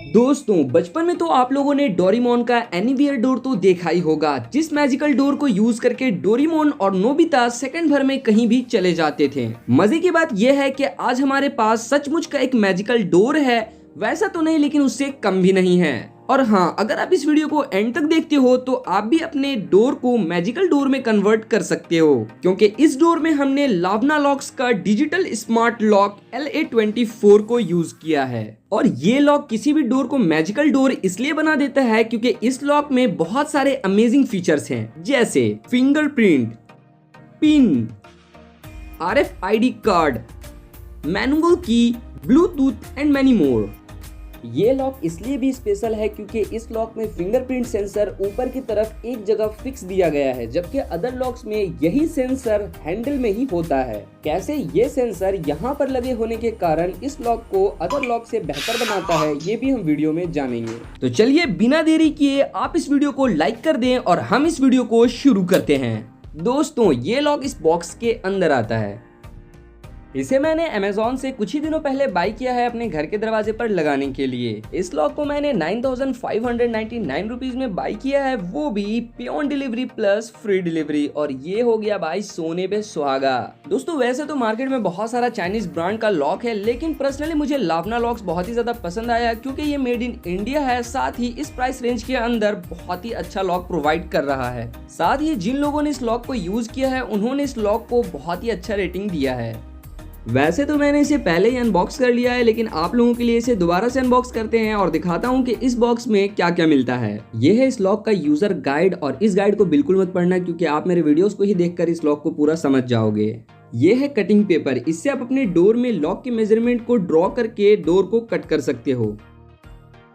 दोस्तों बचपन में तो आप लोगों ने डोरेमोन का एनीवेयर डोर तो देखा ही होगा, जिस मैजिकल डोर को यूज करके डोरेमोन और नोबिता सेकंड भर में कहीं भी चले जाते थे। मजे की बात यह है कि आज हमारे पास सचमुच का एक मैजिकल डोर है, वैसा तो नहीं लेकिन उससे कम भी नहीं है। और हाँ, अगर आप इस वीडियो को एंड तक देखते हो तो आप भी अपने डोर को मैजिकल डोर में कन्वर्ट कर सकते हो, क्योंकि इस डोर में हमने लावना लॉक्स का डिजिटल स्मार्ट लॉक LA24 को यूज किया है। और ये लॉक किसी भी डोर को मैजिकल डोर इसलिए बना देता है क्योंकि इस लॉक में बहुत सारे अमेजिंग फीचर्स हैं, जैसे fingerprint, pin, RFID card, manual की, ब्लूटूथ एंड मैनी मोर। ये लॉक इसलिए भी स्पेशल है क्योंकि इस लॉक में फिंगरप्रिंट सेंसर ऊपर की तरफ एक जगह फिक्स दिया गया है, जबकि अदर लॉक्स में यही सेंसर हैंडल में ही होता है। कैसे ये सेंसर यहाँ पर लगे होने के कारण इस लॉक को अदर लॉक से बेहतर बनाता है, ये भी हम वीडियो में जानेंगे। तो चलिए बिना देरी किए आप इस वीडियो को लाइक कर दें और हम इस वीडियो को शुरू करते हैं। दोस्तों ये लॉक इस बॉक्स के अंदर आता है। इसे मैंने Amazon से कुछ ही दिनों पहले बाय किया है अपने घर के दरवाजे पर लगाने के लिए। इस लॉक को मैंने 9599 रुपीज में बाय किया है, वो भी पे on delivery plus free delivery. और ये हो गया भाई सोने पे सुहागा। दोस्तों वैसे तो मार्केट में बहुत सारा चाइनीज ब्रांड का लॉक है, लेकिन पर्सनली मुझे लावना लॉक्स बहुत ही ज्यादा पसंद आया क्योंकि ये मेड इन इंडिया है, साथ ही इस प्राइस रेंज के अंदर बहुत ही अच्छा लॉक प्रोवाइड कर रहा है। साथ ही जिन लोगों ने इस लॉक को यूज किया है उन्होंने इस लॉक को बहुत ही अच्छा रेटिंग दिया है। वैसे तो मैंने इसे पहले ही अनबॉक्स कर लिया है, लेकिन आप लोगों के लिए इसे दोबारा से अनबॉक्स करते हैं और दिखाता हूं कि इस बॉक्स में क्या क्या मिलता है। यह है इस लॉक का यूजर गाइड, और इस गाइड को बिल्कुल मत पढ़ना क्योंकि आप मेरे वीडियोस को ही देखकर इस लॉक को पूरा समझ जाओगे। ये है कटिंग पेपर, इससे आप अपने डोर में लॉक के मेजरमेंट को ड्रॉ करके डोर को कट कर सकते हो।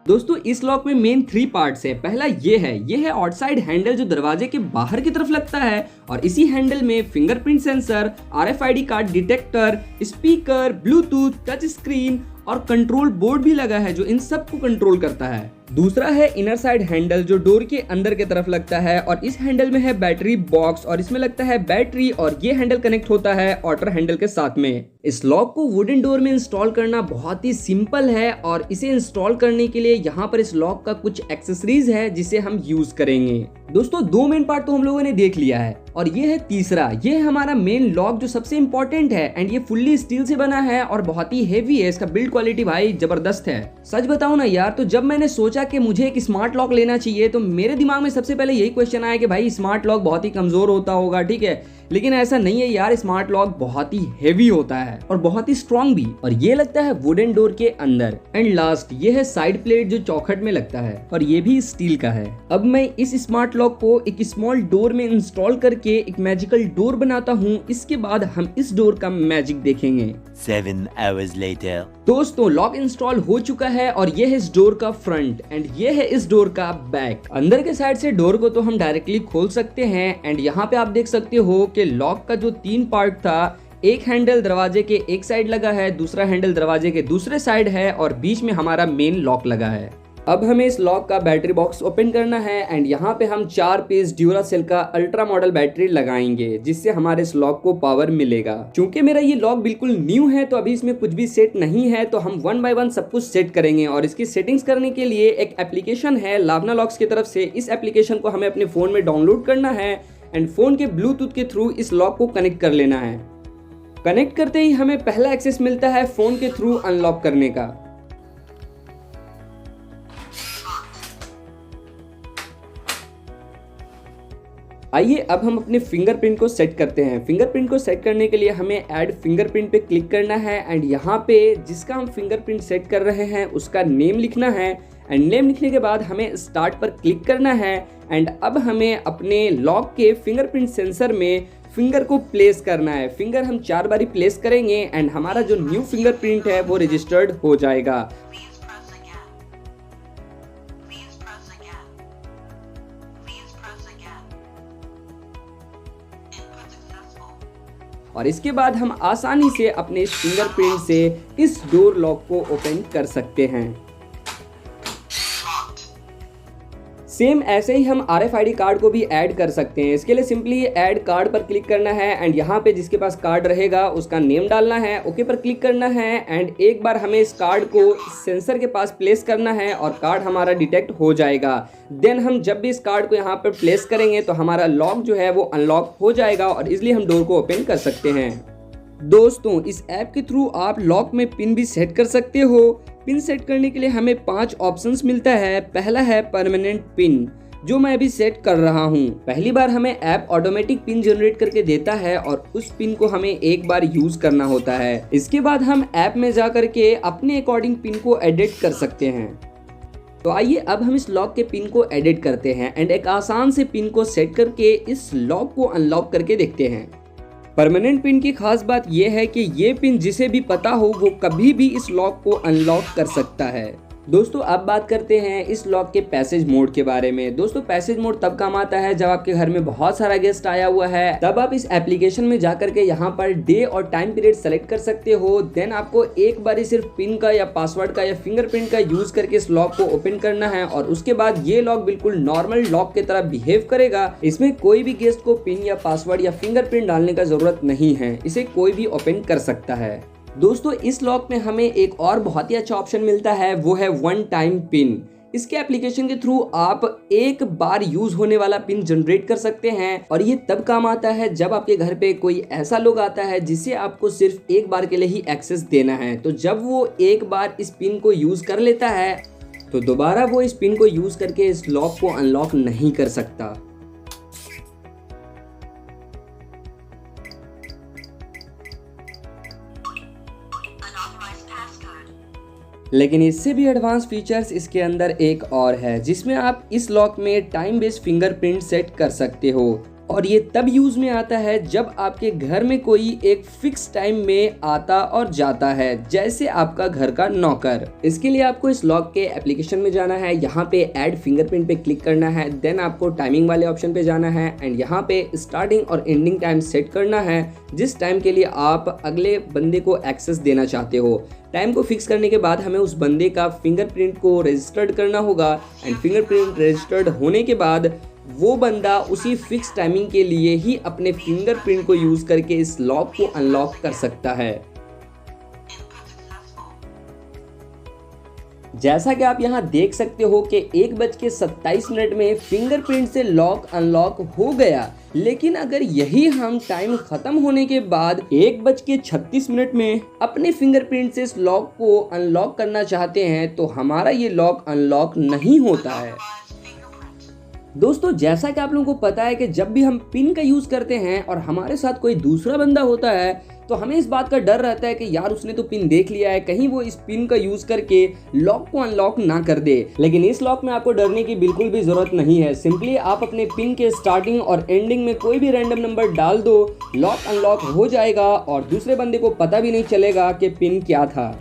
दोस्तों इस लॉक में मेन 3 पार्ट्स है। पहला ये है आउटसाइड हैंडल जो दरवाजे के बाहर की तरफ लगता है, और इसी हैंडल में fingerprint sensor, RFID card detector, speaker, Bluetooth, touch screen और कंट्रोल बोर्ड भी लगा है जो इन सब को कंट्रोल करता है। दूसरा है इनर साइड हैंडल जो डोर के अंदर की तरफ लगता है, और इस हैंडल में है बैटरी बॉक्स और इसमें लगता है बैटरी, और ये हैंडल कनेक्ट होता है आउटर हैंडल के साथ में। इस लॉक को वुडन डोर में इंस्टॉल करना बहुत ही सिंपल है, और इसे इंस्टॉल करने के लिए यहाँ पर इस लॉक का कुछ एक्सेसरीज है जिसे हम यूज करेंगे। दोस्तों 2 मेन पार्ट तो हम लोगों ने देख लिया है, और ये है तीसरा, ये है हमारा मेन लॉक जो सबसे इंपॉर्टेंट है, एंड ये फुल्ली स्टील से बना है और बहुत ही हेवी है। इसका बिल्ड क्वालिटी भाई जबरदस्त है। सच बताऊं ना यार, तो जब मैंने सोचा कि मुझे एक स्मार्ट लॉक लेना चाहिए तो मेरे दिमाग में सबसे पहले यही क्वेश्चन आया कि भाई स्मार्ट लॉक बहुत ही कमजोर होता होगा, ठीक है, लेकिन ऐसा नहीं है यार। स्मार्ट लॉक बहुत ही हेवी होता है और बहुत ही स्ट्रॉन्ग भी, और ये लगता है वुडन डोर के अंदर। एंड लास्ट ये है साइड प्लेट जो चौखट में लगता है, और ये भी स्टील का है। अब मैं इस स्मार्ट लॉक को एक स्मॉल डोर में इंस्टॉल करके एक मैजिकल डोर बनाता हूँ। इसके बाद हम इस डोर का मैजिक देखेंगे। 7 hours later. दोस्तों लॉक इंस्टॉल हो चुका है, और ये है इस डोर का फ्रंट एंड ये है इस डोर का बैक। अंदर के साइड से डोर को तो हम डायरेक्टली खोल सकते हैं, एंड यहाँ पे आप देख सकते हो कि लॉक का जो 3 पार्ट था, एक हैंडल दरवाजे के एक साइड लगा है, दूसरा हैंडल दरवाजे के दूसरे साइड है, और बीच में हमारा मेन लॉक लगा है। अब हमें इस लॉक का बैटरी बॉक्स ओपन करना है, एंड यहाँ पे हम 4 पीस ड्यूरासेल का अल्ट्रा मॉडल बैटरी लगाएंगे, जिससे हमारे इस लॉक को पावर मिलेगा। क्योंकि मेरा ये लॉक बिल्कुल न्यू है तो अभी इसमें कुछ भी सेट नहीं है, तो हम 1 बाय 1 सब कुछ सेट करेंगे। और इसकी सेटिंग्स करने के लिए एक एप्लीकेशन है लावना लॉक्स की तरफ से। इस एप्लीकेशन को हमें अपने फोन में डाउनलोड करना है, एंड फोन के ब्लूटूथ के थ्रू इस लॉक को कनेक्ट कर लेना है। कनेक्ट करते ही हमें पहला एक्सेस मिलता है फोन के थ्रू अनलॉक करने का। आइए अब हम अपने फिंगरप्रिंट को सेट करते हैं। फिंगरप्रिंट को सेट करने के लिए हमें ऐड फिंगरप्रिंट पे क्लिक करना है, एंड यहाँ पे जिसका हम फिंगरप्रिंट सेट कर रहे हैं उसका नेम लिखना है, एंड नेम लिखने के बाद हमें स्टार्ट पर क्लिक करना है। एंड अब हमें अपने लॉक के फिंगरप्रिंट सेंसर में फिंगर को प्लेस करना है। फिंगर हम 4 बारी प्लेस करेंगे, एंड हमारा जो न्यू फिंगरप्रिंट है वो रजिस्टर्ड हो जाएगा। और इसके बाद हम आसानी से अपने फिंगरप्रिंट से इस डोर लॉक को ओपन कर सकते हैं। सेम ऐसे ही हम RFID कार्ड को भी ऐड कर सकते हैं। इसके लिए सिंपली ऐड कार्ड पर क्लिक करना है एंड यहाँ पे जिसके पास कार्ड रहेगा उसका नेम डालना है, ओके पर क्लिक करना है एंड एक बार हमें इस कार्ड को सेंसर के पास प्लेस करना है और कार्ड हमारा डिटेक्ट हो जाएगा। देन हम जब भी इस कार्ड को यहाँ पर प्लेस करेंगे तो हमारा लॉक जो है वो अनलॉक हो जाएगा और इजिली हम डोर को ओपन कर सकते हैं। दोस्तों इस ऐप के थ्रू आप लॉक में पिन भी सेट कर सकते हो। पिन सेट करने के लिए हमें 5 ऑप्शंस मिलता है। पहला है परमानेंट पिन, जो मैं अभी सेट कर रहा हूँ। पहली बार हमें ऐप ऑटोमेटिक पिन जनरेट करके देता है और उस पिन को हमें एक बार यूज करना होता है। इसके बाद हम ऐप में जा करके अपने अकॉर्डिंग पिन को एडिट कर सकते हैं। तो आइए अब हम इस लॉक के पिन को एडिट करते हैं एंड एक आसान से पिन को सेट करके इस लॉक को अनलॉक करके देखते हैं। परमानेंट पिन की खास बात यह है कि ये पिन जिसे भी पता हो वो कभी भी इस लॉक को अनलॉक कर सकता है। दोस्तों अब बात करते हैं इस लॉक के पैसेज मोड के बारे में। दोस्तों पैसेज मोड तब काम आता है जब आपके घर में बहुत सारा गेस्ट आया हुआ है, तब आप इस एप्लीकेशन में जाकर के यहाँ पर डे और टाइम पीरियड सेलेक्ट कर सकते हो। देन आपको एक बार सिर्फ पिन का या पासवर्ड का या फिंगरप्रिंट का यूज करके इस लॉक को ओपन करना है और उसके बाद ये लॉक बिल्कुल नॉर्मल लॉक की तरह बिहेव करेगा। इसमें कोई भी गेस्ट को पिन या पासवर्ड या फिंगरप्रिंट डालने का जरूरत नहीं है, इसे कोई भी ओपन कर सकता है। दोस्तों इस लॉक में हमें एक और बहुत ही अच्छा ऑप्शन मिलता है, वो है वन टाइम पिन। इसके एप्लीकेशन के थ्रू आप एक बार यूज होने वाला पिन जनरेट कर सकते हैं और ये तब काम आता है जब आपके घर पे कोई ऐसा लोग आता है जिसे आपको सिर्फ एक बार के लिए ही एक्सेस देना है। तो जब वो एक बार इस पिन को यूज कर लेता है तो दोबारा वो इस पिन को यूज करके इस लॉक को अनलॉक नहीं कर सकता। लेकिन इससे भी एडवांस फीचर्स इसके अंदर एक और है, जिसमें आप इस लॉक में टाइम बेस्ड फिंगरप्रिंट सेट कर सकते हो और ये तब यूज में आता है जब आपके घर में कोई एक फिक्स टाइम में आता और जाता है, जैसे आपका घर का नौकर। इसके लिए आपको इस लॉक के एप्लीकेशन में जाना है, यहाँ पे ऐड फिंगरप्रिंट पे क्लिक करना है, देन आपको टाइमिंग वाले ऑप्शन पे जाना है एंड यहाँ पे स्टार्टिंग और एंडिंग टाइम सेट करना है, जिस टाइम के लिए आप अगले बंदे को एक्सेस देना चाहते हो। टाइम को फिक्स करने के बाद हमें उस बंदे का फिंगरप्रिंट को रजिस्टर्ड करना होगा एंड फिंगरप्रिंट रजिस्टर्ड होने के बाद वो बंदा उसी फिक्स टाइमिंग के लिए ही अपने फिंगरप्रिंट को यूज करके इस लॉक को अनलॉक कर सकता है। जैसा कि आप यहाँ देख सकते हो कि 1:27 में फिंगरप्रिंट से लॉक अनलॉक हो गया। लेकिन अगर यही हम टाइम खत्म होने के बाद 1:36 में अपने फिंगरप्रिंट से इस लॉक को अनलॉक करना चाहते हैं तो हमारा ये लॉक अनलॉक नहीं होता है। दोस्तों जैसा कि आप लोगों को पता है कि जब भी हम पिन का यूज करते हैं और हमारे साथ कोई दूसरा बंदा होता है तो हमें इस बात का डर रहता है कि यार उसने तो पिन देख लिया है, कहीं वो इस पिन का यूज करके लॉक को अनलॉक ना कर दे। लेकिन इस लॉक में आपको डरने की बिल्कुल भी जरूरत नहीं है। सिंपली आप अपने पिन के स्टार्टिंग और एंडिंग में कोई भी रैंडम नंबर डाल दो, लॉक अनलॉक हो जाएगा और दूसरे बंदे को पता भी नहीं चलेगा कि पिन क्या था।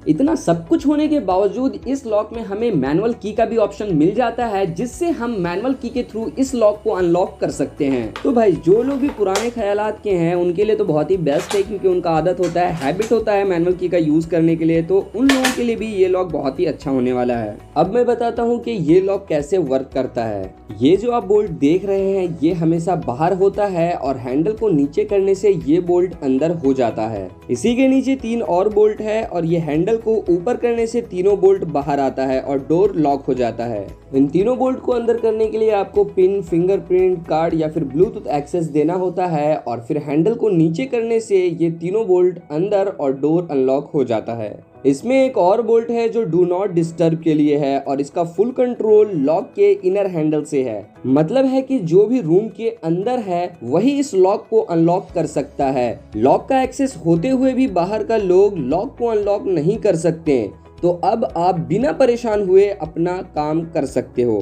इतना सब कुछ होने के बावजूद इस लॉक में हमें मैनुअल की का भी ऑप्शन मिल जाता है, जिससे हम मैनुअल की के थ्रू इस लॉक को अनलॉक कर सकते हैं। तो भाई जो लोग भी पुराने ख्यालात के हैं उनके लिए तो बहुत ही बेस्ट है, क्योंकि उनका आदत होता है, हैबिट होता है मैनुअल की का यूज करने के लिए। तो उन लोगों के लिए भी ये लॉक बहुत ही अच्छा होने वाला है। अब मैं बताता हूँ कि ये लॉक कैसे वर्क करता है। ये जो आप बोल्ट देख रहे हैं ये हमेशा बाहर होता है और हैंडल को नीचे करने से ये बोल्ट अंदर हो जाता है। इसी के नीचे 3 और बोल्ट है और ये हैंडल को ऊपर करने से तीनों बोल्ट बाहर आता है और डोर लॉक हो जाता है। इन तीनों बोल्ट को अंदर करने के लिए आपको पिन, फिंगरप्रिंट, कार्ड या फिर ब्लूटूथ एक्सेस देना होता है और फिर हैंडल को नीचे करने से ये तीनों बोल्ट अंदर और डोर अनलॉक हो जाता है। इसमें एक और बोल्ट है जो डू नॉट डिस्टर्ब के लिए है और इसका फुल कंट्रोल लॉक के इनर हैंडल से है। मतलब है कि जो भी रूम के अंदर है वही इस लॉक को अनलॉक कर सकता है। लॉक का एक्सेस होते हुए भी बाहर का लोग लॉक को अनलॉक नहीं कर सकते। तो अब आप बिना परेशान हुए अपना काम कर सकते हो।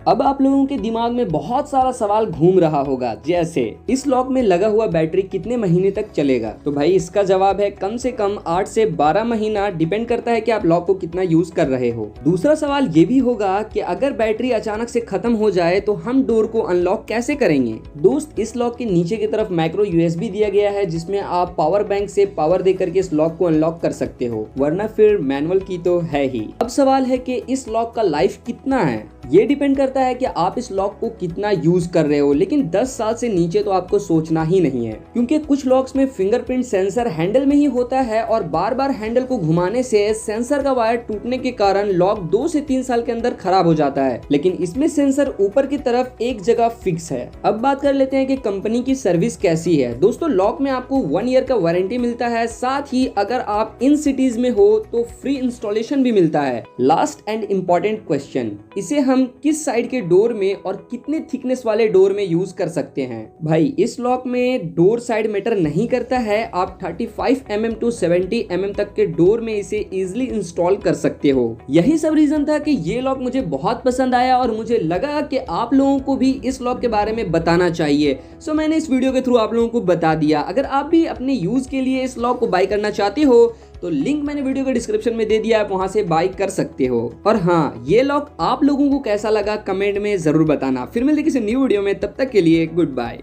अब आप लोगों के दिमाग में बहुत सारा सवाल घूम रहा होगा, जैसे इस लॉक में लगा हुआ बैटरी कितने महीने तक चलेगा। तो भाई इसका जवाब है कम से कम 8 से 12 महीना, डिपेंड करता है कि आप लॉक को कितना यूज कर रहे हो। दूसरा सवाल ये भी होगा कि अगर बैटरी अचानक से खत्म हो जाए तो हम डोर को अनलॉक कैसे करेंगे। दोस्त, इस लॉक के नीचे की तरफ माइक्रो यूएसबी दिया गया है, जिसमें आप पावर बैंक से पावर देकर के इस लॉक को अनलॉक कर सकते हो, वरना फिर मैनुअल की तो है ही। अब सवाल है कि इस लॉक का लाइफ कितना है। ये डिपेंड करता है कि आप इस लॉक को कितना यूज कर रहे हो, लेकिन 10 साल से नीचे तो आपको सोचना ही नहीं है, क्योंकि कुछ लॉक्स में फिंगरप्रिंट सेंसर हैंडल में ही होता है और बार बार हैंडल को घुमाने से सेंसर का वायर टूटने के कारण लॉक 2 से 3 साल के अंदर खराब हो जाता है, लेकिन इसमें सेंसर ऊपर की तरफ एक जगह फिक्स है। अब बात कर लेते हैं कि कंपनी की सर्विस कैसी है। दोस्तों, लॉक में आपको 1 ईयर का वारंटी मिलता है, साथ ही अगर आप इन सिटीज में हो तो फ्री इंस्टॉलेशन भी मिलता है। लास्ट एंड इम्पोर्टेंट क्वेश्चन, इसे हम किस साइड के डोर में और कितने थिकनेस वाले डोर में यूज कर सकते हैं। भाई इस लॉक में डोर साइड मैटर नहीं करता है, आप 35 mm टू 70 mm तक के डोर में इसे इजिली इंस्टॉल कर सकते हो। यही सब रीजन था कि ये लॉक मुझे बहुत पसंद आया और मुझे लगा कि आप लोगों को भी इस लॉक के बारे में बताना चाहिए। सो मैंने इस वीडियो के थ्रू आप लोगों को बता दिया। अगर आप भी अपने यूज के लिए इस लॉक को बाय करना चाहते हो तो लिंक मैंने वीडियो के डिस्क्रिप्शन में दे दिया, आप वहां से बाय कर सकते हो। और हाँ, ये लॉक आप लोगों को कैसा लगा कमेंट में जरूर बताना। फिर मिलते किसी न्यू वीडियो में, तब तक के लिए गुड बाय।